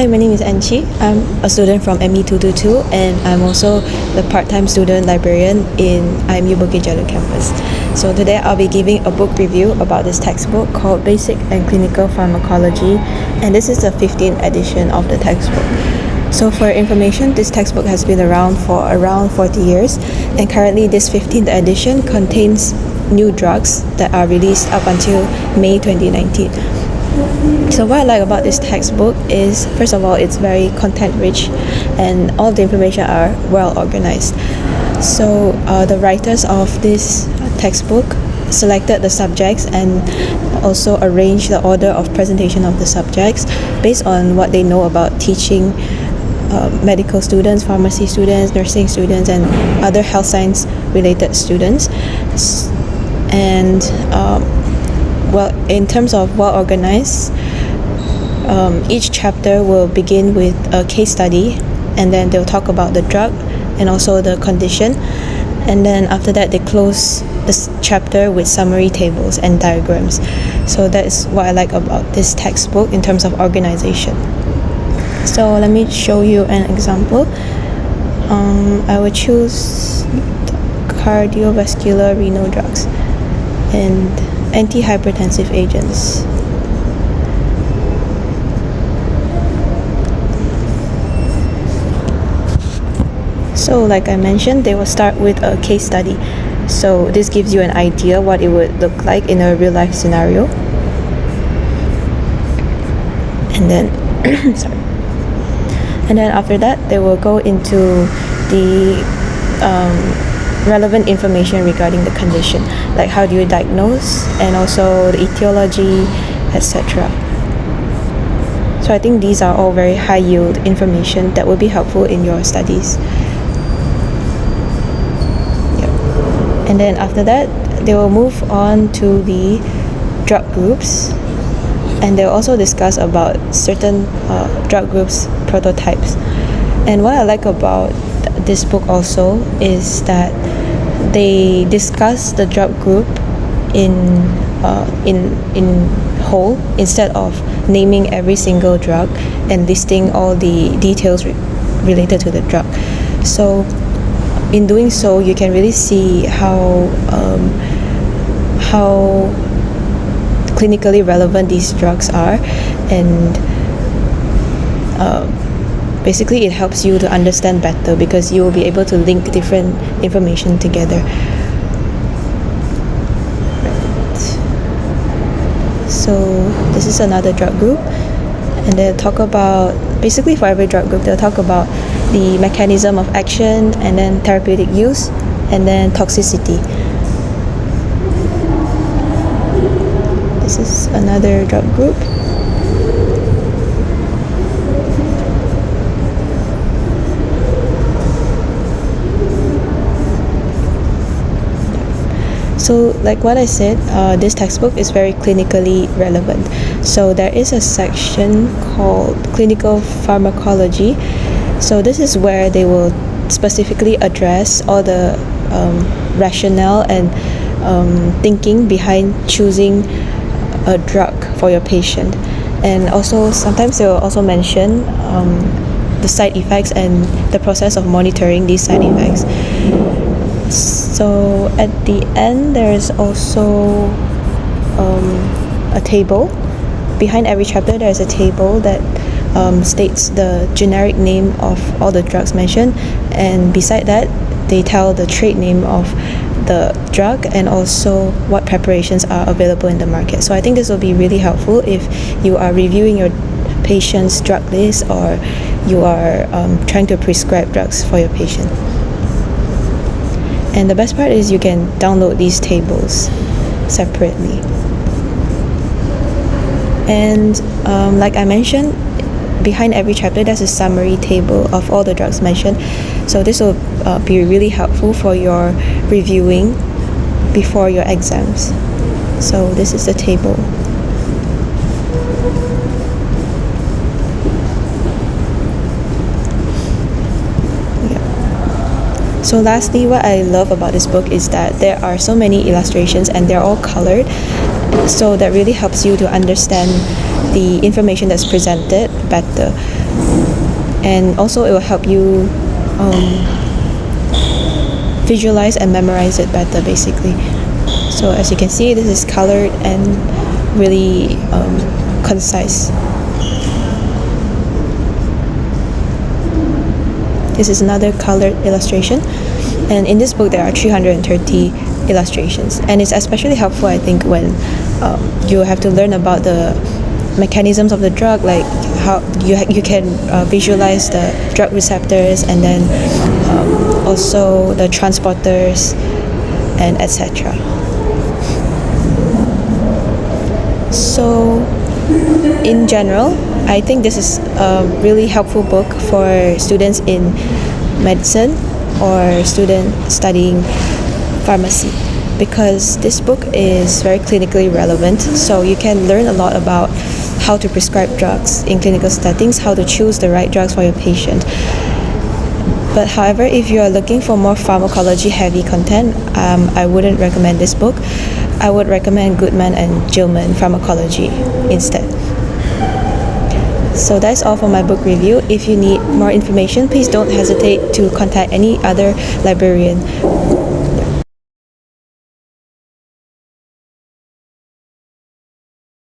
Hi, my name is Anchi. I'm a student from ME222 and I'm also the part-time student librarian in IMU Bukit Jalil campus. So today I'll be giving a book review about this textbook called Basic and Clinical Pharmacology, and this is the 15th edition of the textbook. So for information, this textbook has been around for around 40 years, and currently this 15th edition contains new drugs that are released up until May 2019. So what I like about this textbook is, first of all, it's very content rich and all the information are well organized. So the writers of this textbook selected the subjects and also arranged the order of presentation of the subjects based on what they know about teaching medical students, pharmacy students, nursing students, and other health science related students. And well, in terms of well organized, each chapter will begin with a case study, and then they'll talk about the drug and also the condition, and then after that they close this chapter with summary tables and diagrams. So that is what I like about this textbook in terms of organization. So let me show you an example. I will choose cardiovascular renal drugs and antihypertensive agents. So like I mentioned, they will start with a case study. So this gives you an idea what it would look like in a real life scenario. And then sorry. And then after that, they will go into the relevant information regarding the condition, like how do you diagnose, and also the etiology, etc. So I think these are all very high yield information that will be helpful in your studies. And then after that, they will move on to the drug groups, and they'll also discuss about certain drug groups prototypes. And what I like about this book also is that they discuss the drug group in whole, instead of naming every single drug and listing all the details related to the drug. So in doing so, you can really see how clinically relevant these drugs are, and basically it helps you to understand better because you will be able to link different information together. So this is another drug group, and they'll talk about, basically for every drug group, they'll talk about the mechanism of action, and then therapeutic use, and then toxicity. This is another drug group. So like what I said, this textbook is very clinically relevant. So there is a section called Clinical Pharmacology. So this is where they will specifically address all the rationale and thinking behind choosing a drug for your patient. And also sometimes they will also mention the side effects and the process of monitoring these side effects. So at the end, there is also a table. Behind every chapter, there is a table that states the generic name of all the drugs mentioned, and beside that, they tell the trade name of the drug and also what preparations are available in the market. So I think this will be really helpful if you are reviewing your patient's drug list, or you are trying to prescribe drugs for your patient. And the best part is you can download these tables separately. And like I mentioned, behind every chapter there's a summary table of all the drugs mentioned. So this will be really helpful for your reviewing before your exams. So this is the table. So lastly, what I love about this book is that there are so many illustrations and they're all colored. So that really helps you to understand the information that's presented better. and also it will help you visualize and memorize it better, basically. So as you can see, this is colored and really concise. This is another colored illustration, and in this book there are 330 illustrations, and it's especially helpful, I think, when you have to learn about the mechanisms of the drug, like how you can visualize the drug receptors, and then also the transporters, and etc. So in general, I think this is a really helpful book for students in medicine or students studying pharmacy, because this book is very clinically relevant, so you can learn a lot about how to prescribe drugs in clinical settings, how to choose the right drugs for your patient. But however, if you are looking for more pharmacology heavy content, I wouldn't recommend this book. I would recommend Goodman and Gilman Pharmacology instead. So that's all for my book review. If you need more information, please don't hesitate to contact any other librarian.